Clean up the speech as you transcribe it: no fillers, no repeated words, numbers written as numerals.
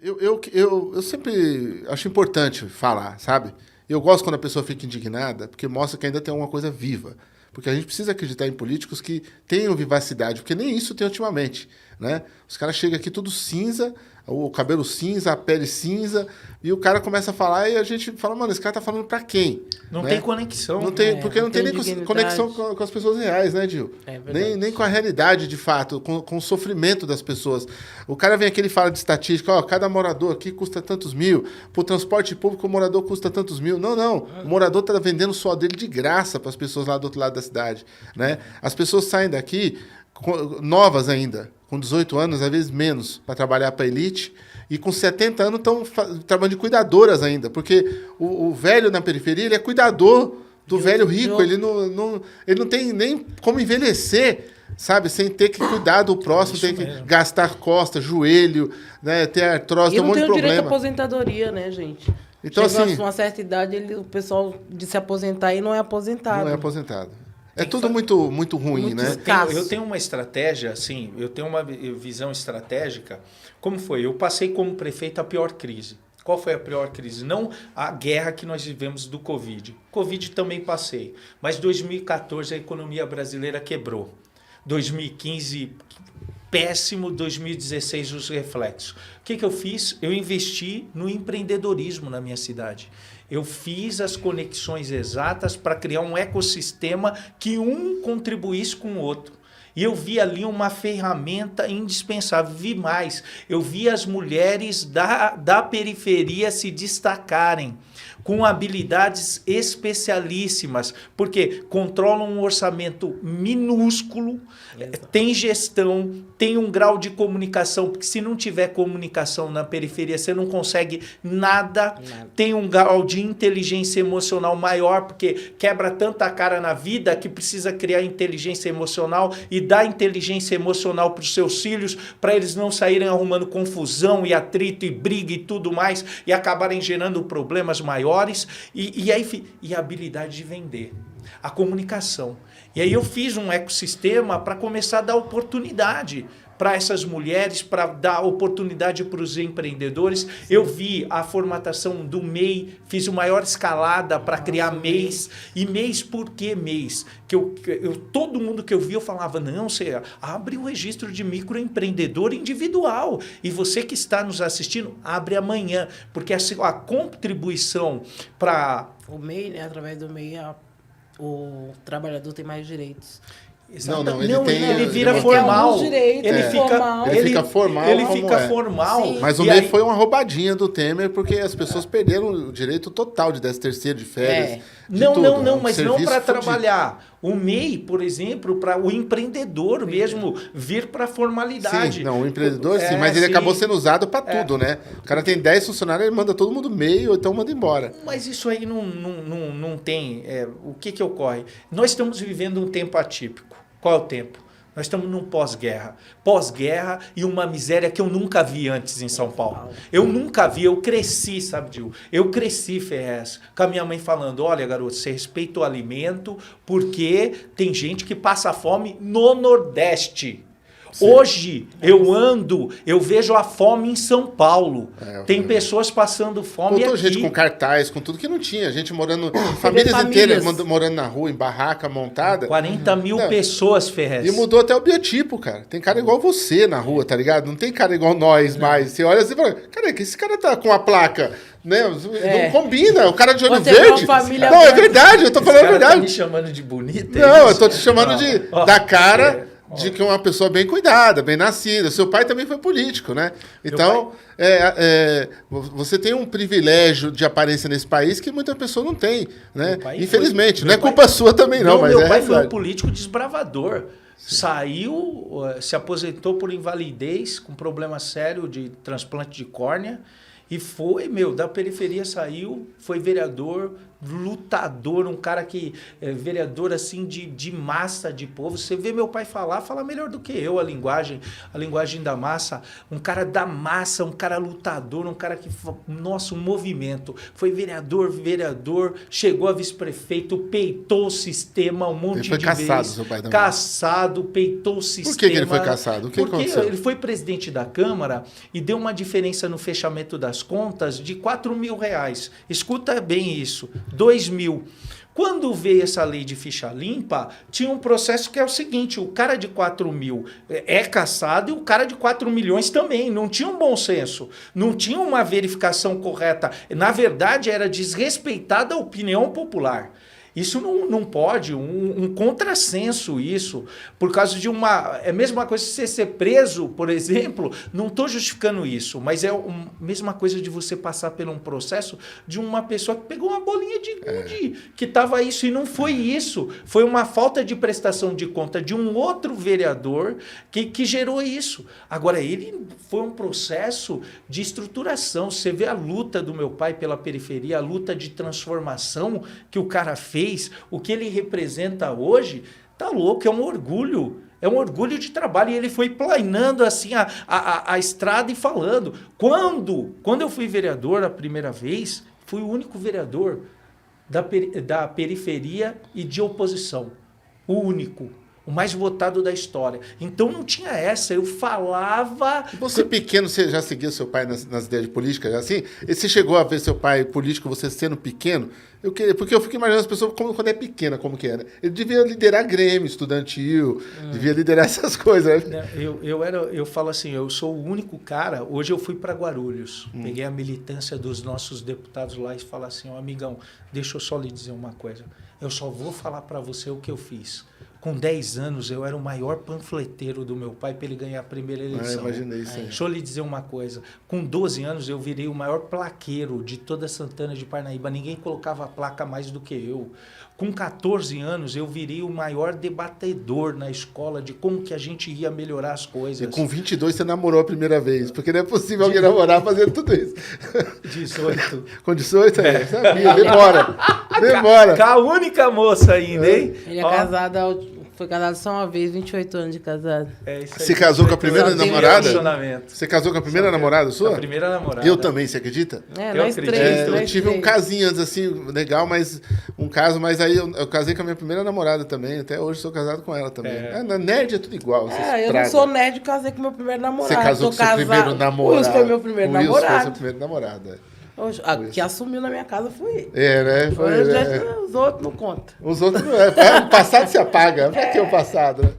Eu sempre acho importante falar, sabe? Eu gosto quando a pessoa fica indignada, porque mostra que ainda tem alguma coisa viva. Porque a gente precisa acreditar em políticos que tenham vivacidade, porque nem isso tem ultimamente, né? Os caras chegam aqui tudo cinza, o cabelo cinza, a pele cinza, e o cara começa a falar e a gente fala, mano, esse cara tá falando pra quem? Não né? tem conexão. Não tem, porque não tem nem conexão com as pessoas reais, né, Gil? Nem com a realidade, de fato, com o sofrimento das pessoas. O cara vem aqui e fala de estatística, ó, cada morador aqui custa tantos mil, pro transporte público o morador custa tantos mil. Não, o morador tá vendendo o suor dele de graça para as pessoas lá do outro lado da cidade, né? As pessoas saem daqui novas ainda, com 18 anos, às vezes menos, para trabalhar para a elite, e com 70 anos estão trabalhando de cuidadoras ainda, porque o velho na periferia ele é cuidador do velho rico, ele não tem nem como envelhecer, sabe, sem ter que cuidar do próximo, tem que gastar costa, joelho, né, ter artrose, tem um monte de problema. E não tem o direito à aposentadoria, né, gente? Então, chega assim, a uma certa idade, o pessoal de se aposentar e não é aposentado. Não é aposentado. É tudo muito ruim, muito né? Eu tenho uma estratégia, assim, eu tenho uma visão estratégica. Como foi? Eu passei como prefeito a pior crise. Qual foi a pior crise? Não a guerra que nós vivemos do Covid. Covid também passei. Mas 2014 a economia brasileira quebrou. 2015 péssimo, 2016 os reflexos. O que eu fiz? Eu investi no empreendedorismo na minha cidade. Eu fiz as conexões exatas para criar um ecossistema que um contribuísse com o outro. E eu vi ali uma ferramenta indispensável. Vi mais, eu vi as mulheres da periferia se destacarem com habilidades especialíssimas, porque controlam um orçamento minúsculo, tem gestão, tem um grau de comunicação, porque se não tiver comunicação na periferia, você não consegue nada. Tem um grau de inteligência emocional maior, porque quebra tanta cara na vida que precisa criar inteligência emocional e dar inteligência emocional para os seus filhos, para eles não saírem arrumando confusão e atrito e briga e tudo mais, e acabarem gerando problemas maiores. E a habilidade de vender, a comunicação. E aí eu fiz um ecossistema para começar a dar oportunidade para essas mulheres, para dar oportunidade para os empreendedores. Sim. Eu vi a formatação do MEI, fiz uma maior escalada para criar MEIs. E MEIs, por que MEIs? Todo mundo que eu vi, eu falava, não, você abre o registro de microempreendedor individual. E você que está nos assistindo, abre amanhã. Porque a contribuição para... O MEI, né, através do MEI, o trabalhador tem mais direitos. Ele vira formal. Ele fica formal. Sim. Mas o MEI foi uma roubadinha do Temer, porque as pessoas perderam o direito total de 13º, de férias. Mas não para trabalhar. O MEI, por exemplo, para o empreendedor mesmo vir para a formalidade. Sim, o empreendedor sim, mas ele acabou sendo usado para tudo, né? O cara tem 10 funcionários, ele manda todo mundo MEI, ou então manda embora. Mas isso aí não tem... o que ocorre? Nós estamos vivendo um tempo atípico. Qual é o tempo? Nós estamos num pós-guerra. Pós-guerra e uma miséria que eu nunca vi antes em São Paulo. Eu nunca vi, eu cresci, sabe, Gil? Eu cresci, Ferrez, com a minha mãe falando, olha, garoto, você respeita o alimento porque tem gente que passa fome no Nordeste. Sim. Hoje, eu vejo a fome em São Paulo. Tem pessoas passando fome aqui. Gente com cartaz, com tudo que não tinha. Gente morando, famílias inteiras morando na rua, em barraca montada. 40 mil pessoas, Ferrez. E mudou até o biotipo, cara. Tem cara igual você na rua, tá ligado? Não tem cara igual nós mais. Você olha assim e fala, cara, que esse cara tá com a placa... Né? Não combina, o cara de olho verde. Não, é verdade, eu tô falando a verdade. Tá me chamando de bonita? Não, eu tô te chamando da cara... de que é uma pessoa bem cuidada, bem nascida. Seu pai também foi político, né? Então, você tem um privilégio de aparência nesse país que muita pessoa não tem, né? Infelizmente. Não é culpa sua também, não, mas meu pai foi um político desbravador. Sim. Saiu, se aposentou por invalidez, com problema sério de transplante de córnea, E foi, da periferia saiu, foi vereador, lutador, um cara que é vereador assim de massa de povo. Você vê meu pai falar, fala melhor do que eu a linguagem da massa. Um cara da massa, um cara lutador, um cara que, nossa, um movimento. Foi vereador, chegou a vice-prefeito, peitou o sistema um monte de vezes. Ele foi caçado, seu pai também. Caçado, peitou o sistema. Por que ele foi caçado? O que aconteceu? Ele foi presidente da Câmara e deu uma diferença no fechamento das contas de R$4.000. Escuta bem isso. 2.000. Quando veio essa lei de ficha limpa, tinha um processo que é o seguinte, o cara de 4.000 é caçado e o cara de 4 milhões também. Não tinha um bom senso, não tinha uma verificação correta. Na verdade, era desrespeitada a opinião popular. Isso não pode, um contrassenso isso, por causa de uma... É a mesma coisa que você ser preso, por exemplo, não estou justificando isso, mas é a mesma coisa de você passar por um processo de uma pessoa que pegou uma bolinha de gude, que estava isso, e não foi isso. Foi uma falta de prestação de conta de um outro vereador que gerou isso. Agora, ele foi um processo de estruturação. Você vê a luta do meu pai pela periferia, a luta de transformação que o cara fez, o que ele representa hoje, tá louco, é um orgulho de trabalho, e ele foi planando assim a estrada e falando. Quando eu fui vereador a primeira vez, fui o único vereador da periferia e de oposição, o único. O mais votado da história. Então não tinha essa, eu falava... Você pequeno, você já seguia seu pai nas ideias de política? Assim? E você chegou a ver seu pai político, você sendo pequeno? Porque eu fico imaginando as pessoas quando é pequena, como que era. Ele devia liderar grêmio estudantil, devia liderar essas coisas. Eu falo assim, eu sou o único cara... Hoje eu fui para Guarulhos, peguei a militância dos nossos deputados lá e falo assim, amigão, deixa eu só lhe dizer uma coisa. Eu só vou falar para você o que eu fiz. Com 10 anos, eu era o maior panfleteiro do meu pai para ele ganhar a primeira eleição. Imaginei isso. Deixa eu lhe dizer uma coisa. Com 12 anos, eu virei o maior plaqueiro de toda Santana de Parnaíba. Ninguém colocava a placa mais do que eu. Com 14 anos, eu virei o maior debatedor na escola de como que a gente ia melhorar as coisas. E com 22, você namorou a primeira vez, porque não é possível alguém namorar fazendo tudo isso. 18. Com 18, sabia. Demora. Com a única moça ainda, hein? Ele é casado... Foi casado só uma vez, 28 anos de casado. Isso aí. Você casou com a primeira namorada? Relacionamento. Você casou com a primeira namorada sua? A primeira namorada. Eu também, você acredita? Nós três. Eu tive um casinho antes, assim, legal, mas mas aí eu casei com a minha primeira namorada também. Até hoje sou casado com ela também. Na nerd é tudo igual. Eu não sou nerd, casei com meu primeiro namorado. Você casou com seu primeiro namorado. Wilson foi meu primeiro namorado. Wilson foi seu primeiro namorado. Que assumiu na minha casa foi ele. Né? Os outros não contam. Os outros não. O passado se apaga. Pra que o passado, né?